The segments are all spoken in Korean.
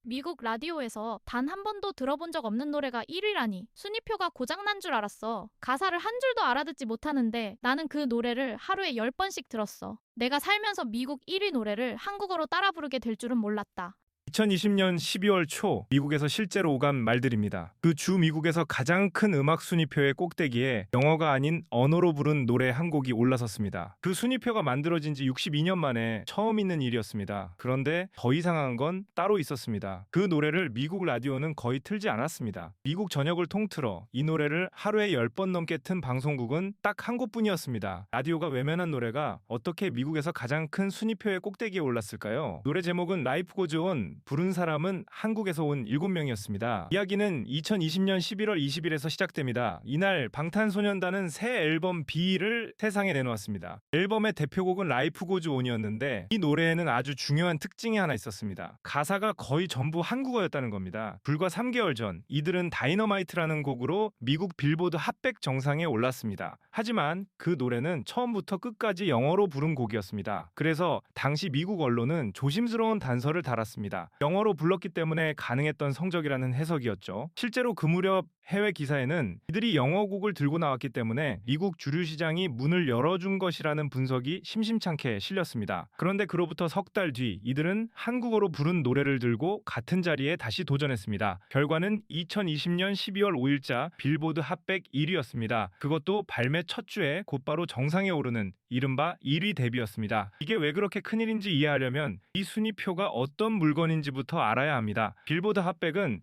미국 라디오에서 단 한 번도 들어본 적 없는 노래가 1위라니. 순위표가 고장난 줄 알았어. 가사를 한 줄도 알아듣지 못하는데 나는 그 노래를 하루에 10번씩 들었어. 내가 살면서 미국 1위 노래를 한국어로 따라 부르게 될 줄은 몰랐다. 2020년 12월 초 미국에서 실제로 오간 말들입니다. 그 주 미국에서 가장 큰 음악 순위표의 꼭대기에 영어가 아닌 언어로 부른 노래 한 곡이 올라섰습니다. 그 순위표가 만들어진 지 62년 만에 처음 있는 일이었습니다. 그런데 더 이상한 건 따로 있었습니다. 그 노래를 미국 라디오는 거의 틀지 않았습니다. 미국 전역을 통틀어 이 노래를 하루에 10번 넘게 튼 방송국은 딱 한 곳뿐이었습니다. 라디오가 외면한 노래가 어떻게 미국에서 가장 큰 순위표의 꼭대기에 올랐을까요? 노래 제목은 라이프 고즈 온, 부른 사람은 한국에서 온 7명이었습니다. 이야기는 2020년 11월 20일에서 시작됩니다. 이날 방탄소년단은 새 앨범 B를 세상에 내놓았습니다. 앨범의 대표곡은 라이프 고즈 온이었는데 이 노래에는 아주 중요한 특징이 하나 있었습니다. 가사가 거의 전부 한국어였다는 겁니다. 불과 3개월 전 이들은 다이너마이트라는 곡으로 미국 빌보드 핫백 정상에 올랐습니다. 하지만 그 노래는 처음부터 끝까지 영어로 부른 곡이었습니다. 그래서 당시 미국 언론은 조심스러운 단서를 달았습니다. 영어로 불렀기 때문에 가능했던 성적이라는 해석이었죠. 실제로 그 무렵 해외 기사에는 이들이 영어곡을 들고 나왔기 때문에 미국 주류 시장이 문을 열어준 것이라는 분석이 심심찮게 실렸습니다. 그런데 그로부터 석 달 뒤 이들은 한국어로 부른 노래를 들고 같은 자리에 다시 도전했습니다. 결과는 2020년 12월 5일자 빌보드 핫백 1위였습니다. 그것도 발매 첫 주에 곧바로 정상에 오르는 이른바 1위 데뷔였습니다. 이게 왜 그렇게 큰일인지 이해하려면 이 순위표가 어떤 물건인지부터 알아야 합니다. 빌보드 핫백은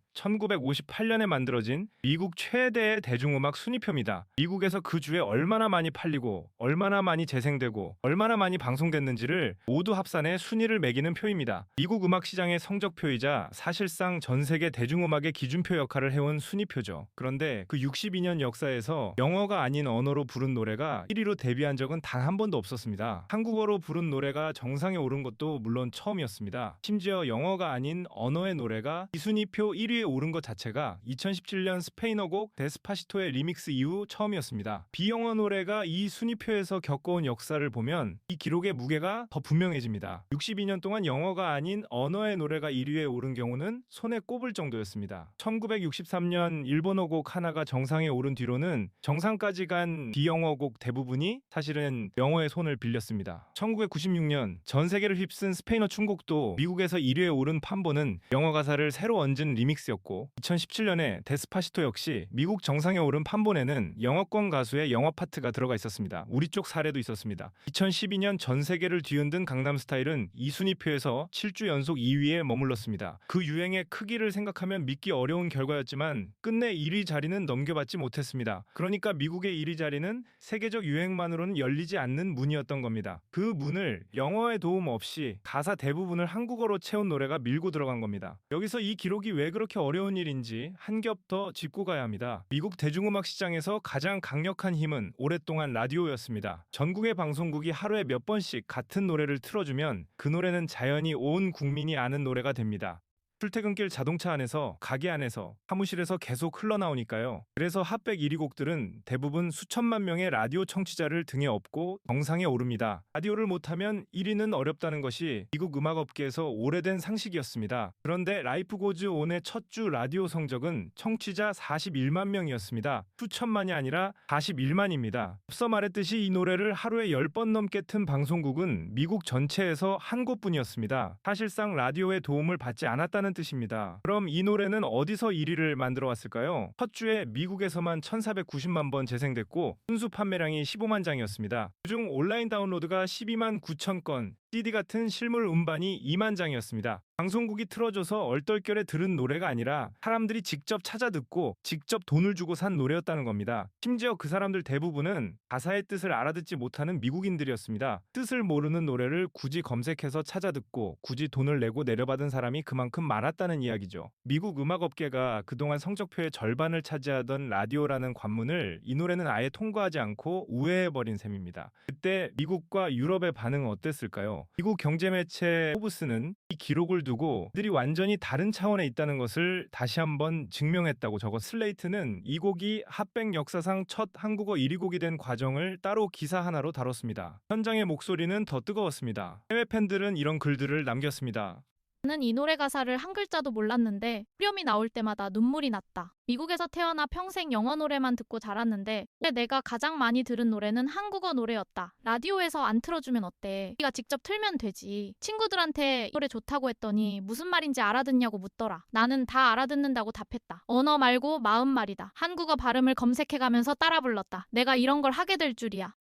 1958년에 만들어진 미국 최대의 대중음악 순위표입니다. 미국에서 그 주에 얼마나 많이 팔리고 얼마나 많이 재생되고 얼마나 많이 방송됐는지를 모두 합산해 순위를 매기는 표입니다. 미국 음악 시장의 성적표이자 사실상 전 세계 대중음악의 기준표 역할을 해온 순위표죠. 그런데 그 62년 역사에서 영어가 아닌 언어로 부른 노래가 1위로 데뷔한 적은 단 한 번도 없었습니다. 한국어로 부른 노래가 정상에 오른 것도 물론 처음이었습니다. 심지어 영어가 아닌 언어의 노래가 이 순위표 1위에 오른 것 자체가 2017년 스페인어곡 데스파시토의 리믹스 이후 처음이었습니다. 비영어 노래가 이 순위표에서 겪어온 역사를 보면 이 기록의 무게가 더 분명해집니다. 62년 동안 영어가 아닌 언어의 노래가 1위에 오른 경우는 손에 꼽을 정도였습니다. 1963년 일본어 곡 하나가 정상에 오른 뒤로는 정상까지 간 비영어 곡 대부분이 사실은 영어의 손을 빌렸습니다. 1996년 전 세계를 휩쓴 스페인어 춤곡도 미국에서 1위에 오른 판보는 영어 가사를 새로 얹은 리믹스였고 2017년에 데스파시토 역시 미국 정상에 오른 판본에는 영어권 가수의 영어 파트가 들어가 있었습니다. 우리 쪽 사례도 있었습니다. 2012년 전 세계를 뒤흔든 강남스타일은 이 순위표에서 7주 연속 2위에 머물렀습니다. 그 유행의 크기를 생각하면 믿기 어려운 결과였지만 끝내 1위 자리는 넘겨받지 못했습니다. 그러니까 미국의 1위 자리는 세계적 유행만으로는 열리지 않는 문이었던 겁니다. 그 문을 영어의 도움 없이 가사 대부분을 한국어로 채운 노래가 밀고 들어간 겁니다. 여기서 이 기록이 왜 그렇게 어려운 일인지 한 겹 더 짚고 가야 합니다. 미국 대중음악 시장에서 가장 강력한 힘은 오랫동안 라디오였습니다. 전국의 방송국이 하루에 몇 번씩 같은 노래를 틀어주면 그 노래는 자연히 온 국민이 아는 노래가 됩니다. 출퇴근길 자동차 안에서, 가게 안에서, 사무실에서 계속 흘러나오니까요. 그래서 핫백 1위 곡들은 대부분 수천만 명의 라디오 청취자를 등에 업고 정상에 오릅니다. 라디오를 못하면 1위는 어렵다는 것이 미국 음악업계에서 오래된 상식이었습니다. 그런데 라이프 고즈 온의 첫 주 라디오 성적은 청취자 41만 명이었습니다. 수천만이 아니라 41만입니다. 앞서 말했듯이 이 노래를 하루에 10번 넘게 튼 방송국은 미국 전체에서 한 곳뿐이었습니다. 사실상 라디오의 도움을 받지 않았다는 뜻입니다. 그럼 이 노래는 어디서 1위를 만들어 왔을까요? 첫 주에 미국에서만 1490만 번 재생됐고 순수 판매량이 15만 장이었습니다. 그중 온라인 다운로드가 12만 9천 건, CD 같은 실물 음반이 2만 장이었습니다. 방송국이 틀어줘서 얼떨결에 들은 노래가 아니라 사람들이 직접 찾아 듣고 직접 돈을 주고 산 노래였다는 겁니다. 심지어 그 사람들 대부분은 가사의 뜻을 알아듣지 못하는 미국인들이었습니다. 뜻을 모르는 노래를 굳이 검색해서 찾아 듣고 굳이 돈을 내고 내려받은 사람이 그만큼 많았다는 이야기죠. 미국 음악업계가 그동안 성적표의 절반을 차지하던 라디오라는 관문을 이 노래는 아예 통과하지 않고 우회해버린 셈입니다. 그때 미국과 유럽의 반응은 어땠을까요? 미국 경제매체 포브스는 이 기록을 두고 그들이 완전히 다른 차원에 있다는 것을 다시 한번 증명했다고 적어 슬레이트는 이 곡이 핫백 역사상 첫 한국어 1위 곡이 된 과정을 따로 기사 하나로 다뤘습니다. 현장의 목소리는 더 뜨거웠습니다. 해외 팬들은 이런 글들을 남겼습니다. 나는 이 노래 가사를 한 글자도 몰랐는데 후렴이 나올 때마다 눈물이 났다. 미국에서 태어나 평생 영어 노래만 듣고 자랐는데 원래 내가 가장 많이 들은 노래는 한국어 노래였다. 라디오에서 안 틀어주면 어때? 우리가 직접 틀면 되지. 친구들한테 이 노래 좋다고 했더니 무슨 말인지 알아듣냐고 묻더라. 나는 다 알아듣는다고 답했다. 언어 말고 마음 말이다. 한국어 발음을 검색해가면서 따라 불렀다. 내가 이런 걸 하게 될 줄이야.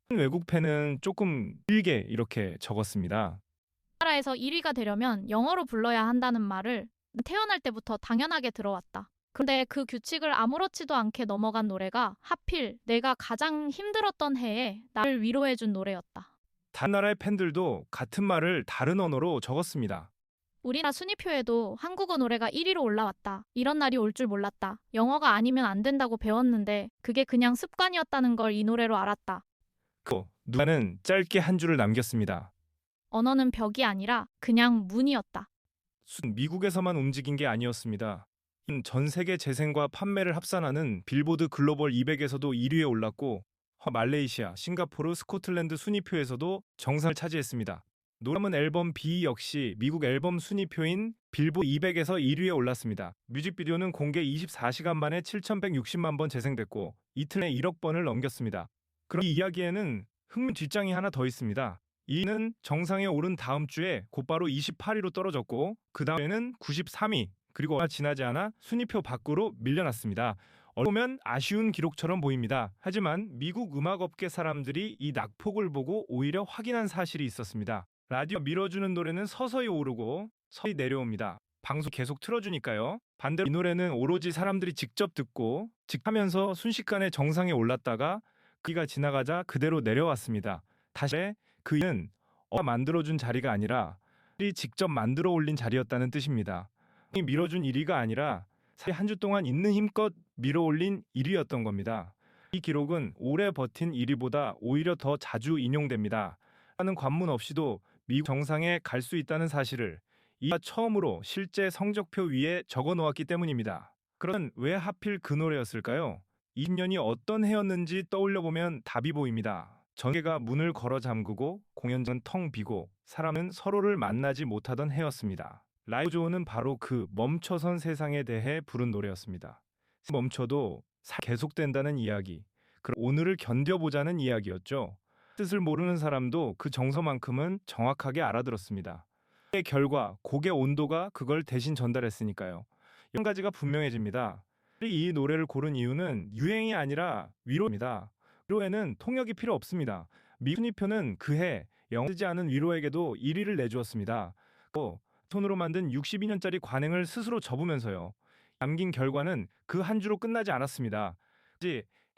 외국 팬은 조금 길게 이렇게 적었습니다. 나라에서 1위가 되려면 영어로 불러야 한다는 말을 태어날 때부터 당연하게 들어왔다. 그런데 그 규칙을 아무렇지도 않게 넘어간 노래가 하필 내가 가장 힘들었던 해에 나를 위로해준 노래였다. 다른 나라의 팬들도 같은 말을 다른 언어로 적었습니다. 우리나라 순위표에도 한국어 노래가 1위로 올라왔다. 이런 날이 올 줄 몰랐다. 영어가 아니면 안 된다고 배웠는데 그게 그냥 습관이었다는 걸 이 노래로 알았다. 누가는 짧게 한 줄을 남겼습니다. 언어는 벽이 아니라 그냥 문이었다. 미국에서만 움직인 게 아니었습니다. 전 세계 재생과 판매를 합산하는 빌보드 글로벌 200에서도 1위에 올랐고 말레이시아, 싱가포르, 스코틀랜드 순위표에서도 정상을 차지했습니다. 노래문 앨범 B 역시 미국 앨범 순위표인 빌보드 200에서 1위에 올랐습니다. 뮤직비디오는 공개 24시간 만에 7,160만 번 재생됐고 이틀 내 1억 번을 넘겼습니다. 그럼 이 이야기에는 흥미 뒷장이 하나 더 있습니다. 이는 정상에 오른 다음 주에 곧바로 28위로 떨어졌고 그 다음에는 93위 그리고 얼마 지나지 않아 순위표 밖으로 밀려났습니다. 보면 아쉬운 기록처럼 보입니다. 하지만 미국 음악업계 사람들이 이 낙폭을 보고 오히려 확인한 사실이 있었습니다. 라디오 밀어주는 노래는 서서히 오르고 서서히 내려옵니다. 방송 계속 틀어주니까요. 반대로 이 노래는 오로지 사람들이 직접 듣고 하면서 순식간에 정상에 올랐다가 그가 지나가자 그대로 내려왔습니다. 다시 그 이는 만들어준 자리가 아니라 직접 만들어 올린 자리였다는 뜻입니다. 밀어준 1위가 아니라 한 주 동안 있는 힘껏 밀어올린 1위였던 겁니다. 이 기록은 오래 버틴 1위보다 오히려 더 자주 인용됩니다. 하는 관문 없이도 미국 정상에 갈 수 있다는 사실을 이가 처음으로 실제 성적표 위에 적어 놓았기 때문입니다. 그럼 왜 하필 그 노래였을까요? 20년이 어떤 해였는지 떠올려 보면 답이 보입니다. 전개가 문을 걸어 잠그고 공연장은 텅 비고 사람은 서로를 만나지 못하던 해였습니다. 라이브 조어는 바로 그 멈춰선 세상에 대해 부른 노래였습니다. 멈춰도 계속된다는 이야기, 그럼 오늘을 견뎌보자는 이야기였죠. 뜻을 모르는 사람도 그 정서만큼은 정확하게 알아들었습니다. 의 결과, 곡의 온도가 그걸 대신 전달했으니까요. 이런 가지가 분명해집니다. 이 노래를 고른 이유는 유행이 아니라 위로입니다. 위로에는 통역이 필요 없습니다. 미 순위표는 그해 영어 쓰지 않은 위로에게도 1위를 내주었습니다. 손으로 만든 62년짜리 관행을 스스로 접으면서요. 남긴 결과는 그 한 주로 끝나지 않았습니다.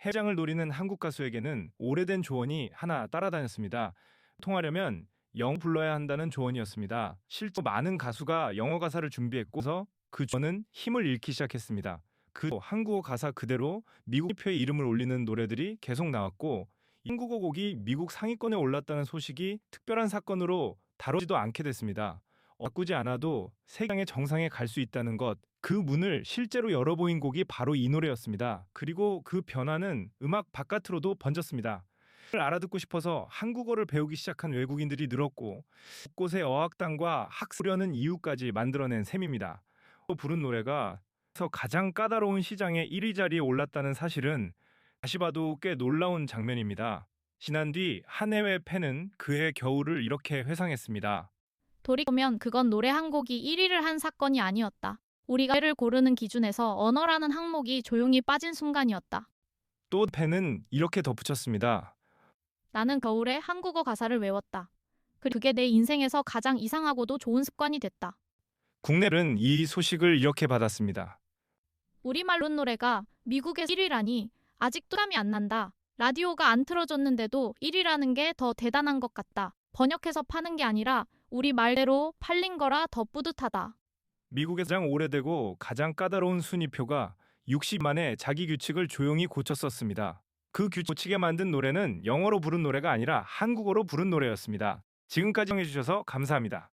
해장을 노리는 한국 가수에게는 오래된 조언이 하나 따라다녔습니다. 통하려면 영어 불러야 한다는 조언이었습니다. 실제로 많은 가수가 영어 가사를 준비했고 그 조언은 힘을 잃기 시작했습니다. 그 한국어 가사 그대로 미국 표의 이름을 올리는 노래들이 계속 나왔고 한국어 곡이 미국 상위권에 올랐다는 소식이 특별한 사건으로 다루지도 않게 됐습니다. 바꾸지 않아도 세계의 정상에 갈 수 있다는 것, 그 문을 실제로 열어보인 곡이 바로 이 노래였습니다. 그리고 그 변화는 음악 바깥으로도 번졌습니다. 알아듣고 싶어서 한국어를 배우기 시작한 외국인들이 늘었고 곳곳에 어학당과 학습하려는 이유까지 만들어낸 셈입니다. 또 부른 노래가 가장 까다로운 시장의 1위 자리에 올랐다는 사실은 다시 봐도 꽤 놀라운 장면입니다. 지난 뒤 한 해외 팬은 그해 겨울을 이렇게 회상했습니다. 돌이켜보면 그건 노래 한 곡이 1위를 한 사건이 아니었다. 우리가 노래를 고르는 기준에서 언어라는 항목이 조용히 빠진 순간이었다. 또 팬은 이렇게 덧붙였습니다. 나는 겨울에 한국어 가사를 외웠다. 그게 내 인생에서 가장 이상하고도 좋은 습관이 됐다. 국내는 이 소식을 이렇게 받았습니다. 우리말로 노래가 미국에서 1위라니 아직도 감이 안 난다. 라디오가 안 틀어줬는데도 1위라는 게 더 대단한 것 같다. 번역해서 파는 게 아니라 우리 말대로 팔린 거라 더 뿌듯하다. 미국에서 가장 오래되고 가장 까다로운 순위표가 60 만에 자기 규칙을 조용히 고쳤었습니다. 그 규칙을 고치게 만든 노래는 영어로 부른 노래가 아니라 한국어로 부른 노래였습니다. 지금까지 시청해주셔서 감사합니다.